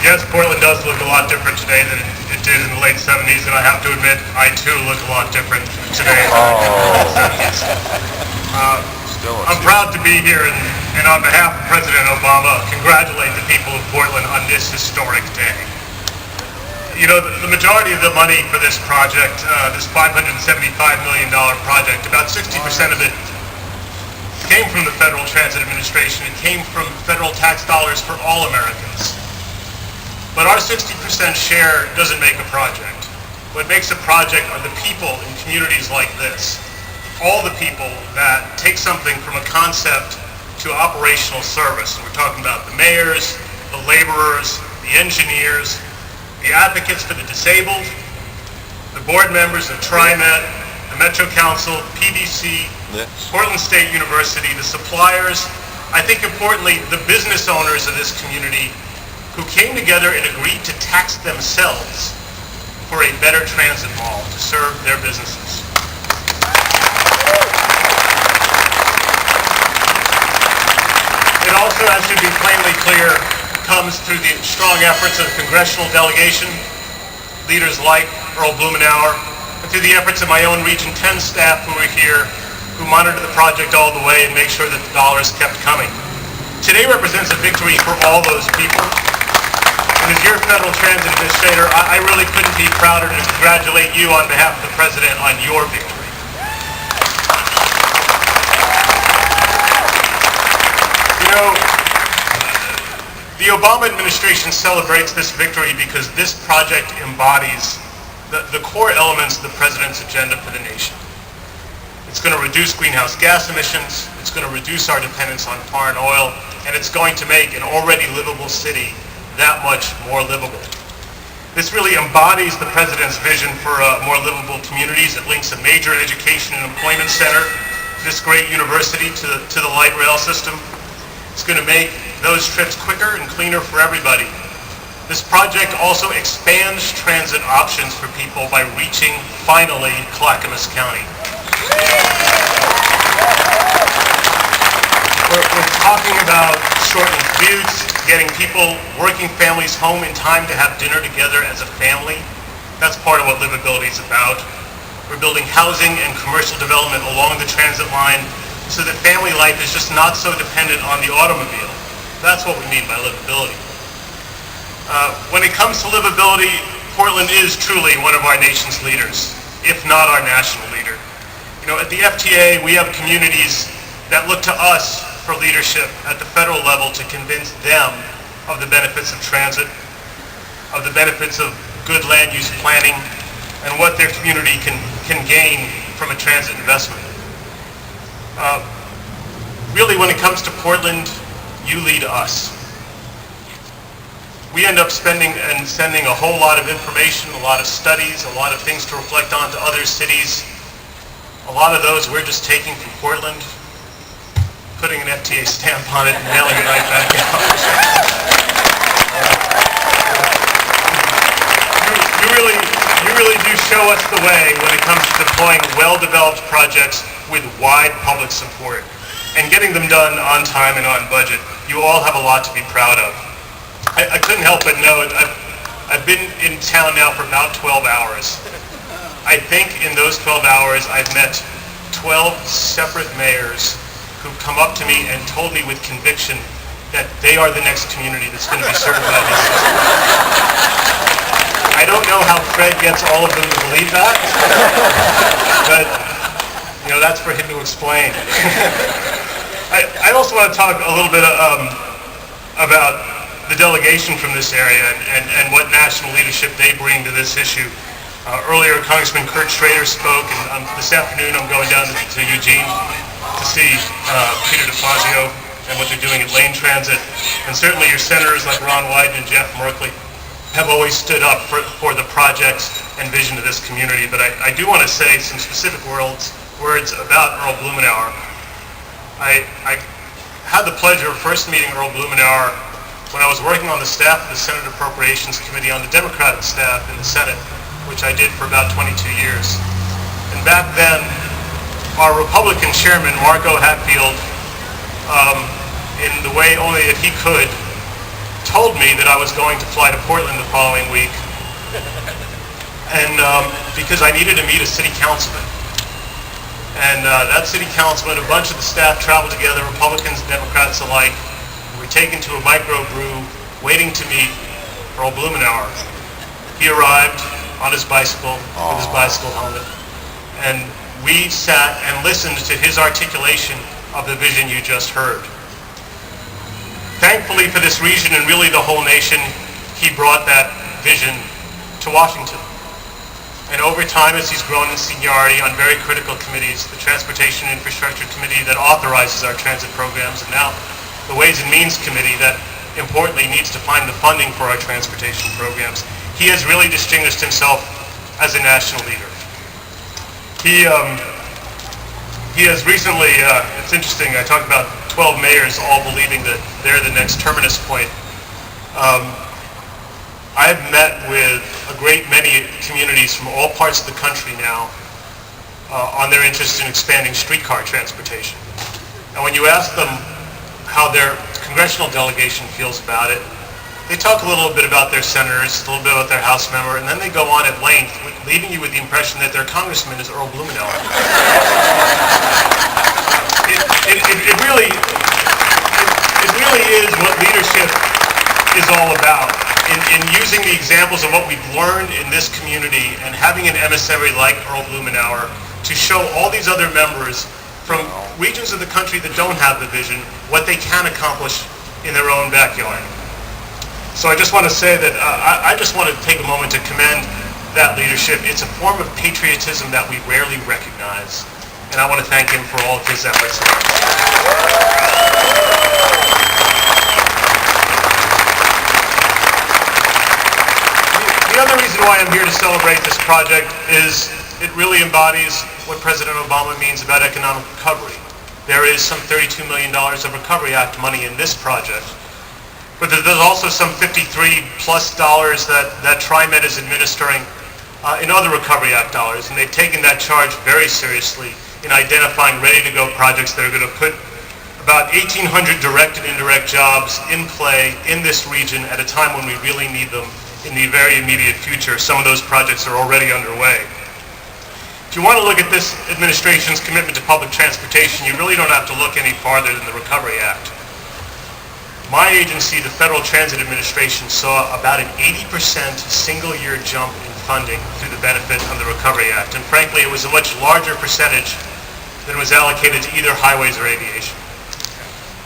Yes, Portland does look a lot different today than it did in the late 70s, and I have to admit, I too look a lot different today than I did in the late 70s. I'm proud to be here and on behalf of President Obama, congratulate the people of Portland on this historic day. You know, the majority of the money for this project, this $575 million project, about 60% of it came from the Federal Transit Administration. It came from federal tax dollars for all Americans. But our 60% share doesn't make a project. What makes a project are the people in communities like this. All the people that take something from a concept to operational service. And we're talking about the mayors, the laborers, the engineers, the advocates for the disabled, the board members of TriMet, the Metro Council, PBC, Portland State University, the suppliers, I think importantly, the business owners of this community who came together and agreed to tax themselves for a better transit mall to serve their businesses. It also, as should be plainly clear, comes through the strong efforts of the congressional delegation, leaders like Earl Blumenauer, and through the efforts of my own Region 10 staff who are here, who monitor the project all the way and make sure that the dollars kept coming. Today represents a victory for all those people. And as your Federal Transit Administrator, I really couldn't be prouder to congratulate you on behalf of the President on your victory. You know, the Obama administration celebrates this victory because this project embodies the core elements of the President's agenda for the nation. It's going to reduce greenhouse gas emissions, it's going to reduce our dependence on foreign oil, and it's going to make an already livable city that much more livable. This really embodies the President's vision for more livable communities. It links a major education and employment center, this great university, to the light rail system. It's going to make those trips quicker and cleaner for everybody. This project also expands transit options for people by reaching, finally, Clackamas County. We're talking about shortening commutes, getting people, working families home in time to have dinner together as a family. That's part of what livability is about. We're building housing and commercial development along the transit line so that family life is just not so dependent on the automobile. That's what we mean by livability. When it comes to livability, Portland is truly one of our nation's leaders, if not our national leader. You know, at the FTA, we have communities that look to us for leadership at the federal level to convince them of the benefits of transit, of the benefits of good land use planning, and what their community can gain from a transit investment. Really, when it comes to Portland, you lead us. We end up spending and sending a whole lot of information, a lot of studies, a lot of things to reflect on to other cities. A lot of those we're just taking from Portland, putting an FTA stamp on it and mailing it right back out. You really do show us the way when it comes to deploying well-developed projects with wide public support and getting them done on time and on budget. You all have a lot to be proud of. I couldn't help but note, I've been in town now for about 12 hours. I think in those 12 hours I've met 12 separate mayors who've come up to me and told me with conviction that they are the next community that's going to be served by this system. I don't know how Fred gets all of them to believe that, but you know, that's for him to explain. I also want to talk a little bit about the delegation from this area and what national leadership they bring to this issue. Earlier, Congressman Kurt Schrader spoke, and this afternoon I'm going down to Eugene to see Peter DeFazio and what they're doing at Lane Transit. And certainly your senators like Ron Wyden and Jeff Merkley have always stood up for the projects and vision of this community. But I do want to say some specific words about Earl Blumenauer. I had the pleasure of first meeting Earl Blumenauer when I was working on the staff of the Senate Appropriations Committee on the Democratic staff in the Senate, which I did for about 22 years. And back then, our Republican chairman, Marco Hatfield, in the way only that he could, told me that I was going to fly to Portland the following week, and because I needed to meet a city councilman. And that city councilman, a bunch of the staff traveled together, Republicans and Democrats alike. We were taken to a microbrew, waiting to meet Earl Blumenauer. He arrived on his bicycle, with his bicycle helmet, and we sat and listened to his articulation of the vision you just heard. Thankfully for this region and really the whole nation, he brought that vision to Washington. And over time, as he's grown in seniority on very critical committees, the Transportation Infrastructure Committee that authorizes our transit programs, and now the Ways and Means Committee that importantly needs to find the funding for our transportation programs, he has really distinguished himself as a national leader. He has recently, it's interesting, I talked about 12 mayors all believing that they're the next terminus point. I've met with a great many communities from all parts of the country now on their interest in expanding streetcar transportation. And when you ask them how their congressional delegation feels about it, they talk a little bit about their senators, a little bit about their House member, and then they go on at length, leaving you with the impression that their congressman is Earl Blumenauer. It really is what leadership is all about. In using the examples of what we've learned in this community and having an emissary like Earl Blumenauer to show all these other members from regions of the country that don't have the vision what they can accomplish in their own backyard. So I just want to say that I just want to take a moment to commend that leadership. It's a form of patriotism that we rarely recognize, and I want to thank him for all of his efforts. The other reason why I'm here to celebrate this project is it really embodies what President Obama means about economic recovery. There is some $32 million of Recovery Act money in this project, but there's also some $53+ that TriMet is administering in other Recovery Act dollars, and they've taken that charge very seriously in identifying ready-to-go projects that are going to put about 1,800 direct and indirect jobs in play in this region at a time when we really need them in the very immediate future. Some of those projects are already underway. If you want to look at this administration's commitment to public transportation, you really don't have to look any farther than the Recovery Act. My agency, the Federal Transit Administration, saw about an 80% single-year jump in funding through the benefit of the Recovery Act. And frankly, it was a much larger percentage than was allocated to either highways or aviation.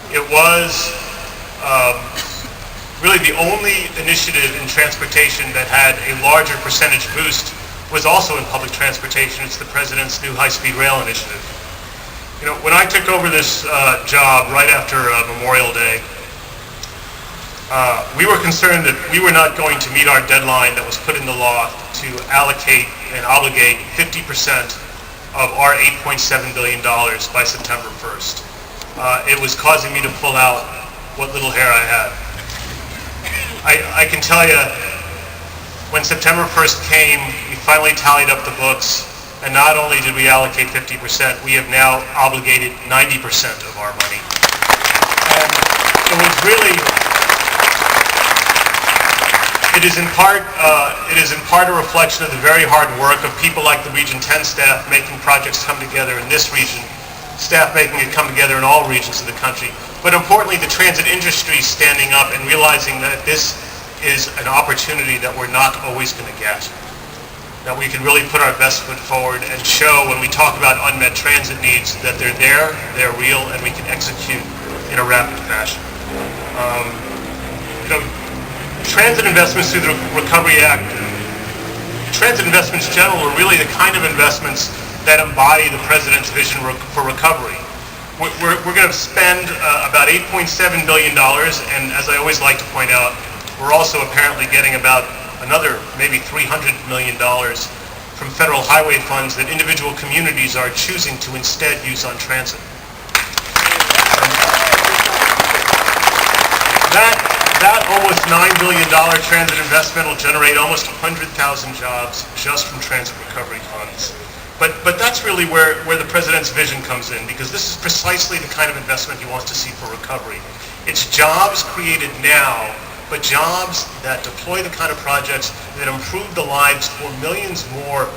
It was really the only initiative in transportation that had a larger percentage boost was also in public transportation. It's the President's new high-speed rail initiative. You know, when I took over this job right after Memorial Day, we were concerned that we were not going to meet our deadline that was put in the law to allocate and obligate 50% of our $8.7 billion by September 1st. It was causing me to pull out what little hair I had. I can tell you, when September 1st came, we finally tallied up the books, and not only did we allocate 50%, we have now obligated 90% of our money. And it was really, it is in part a reflection of the very hard work of people like the Region 10 staff making projects come together in this region, staff making it come together in all regions of the country. But importantly, the transit industry standing up and realizing that this is an opportunity that we're not always going to get. That we can really put our best foot forward and show when we talk about unmet transit needs that they're there, they're real, and we can execute in a rapid fashion. Transit investments through the Recovery Act, transit investments in general are really the kind of investments that embody the President's vision for recovery. We're going to spend about $8.7 billion, and as I always like to point out, we're also apparently getting about another maybe $300 million from federal highway funds that individual communities are choosing to instead use on transit. That almost $9 billion transit investment will generate almost 100,000 jobs just from transit recovery funds. But that's really where the President's vision comes in, because this is precisely the kind of investment he wants to see for recovery. It's jobs created now but jobs that deploy the kind of projects that improve the lives for millions more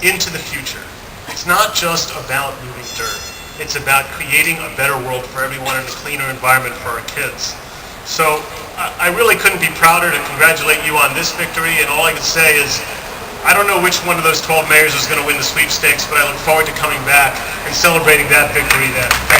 into the future. It's not just about moving dirt. It's about creating a better world for everyone and a cleaner environment for our kids. So I really couldn't be prouder to congratulate you on this victory, and all I can say is I don't know which one of those 12 mayors is going to win the sweepstakes, but I look forward to coming back and celebrating that victory then.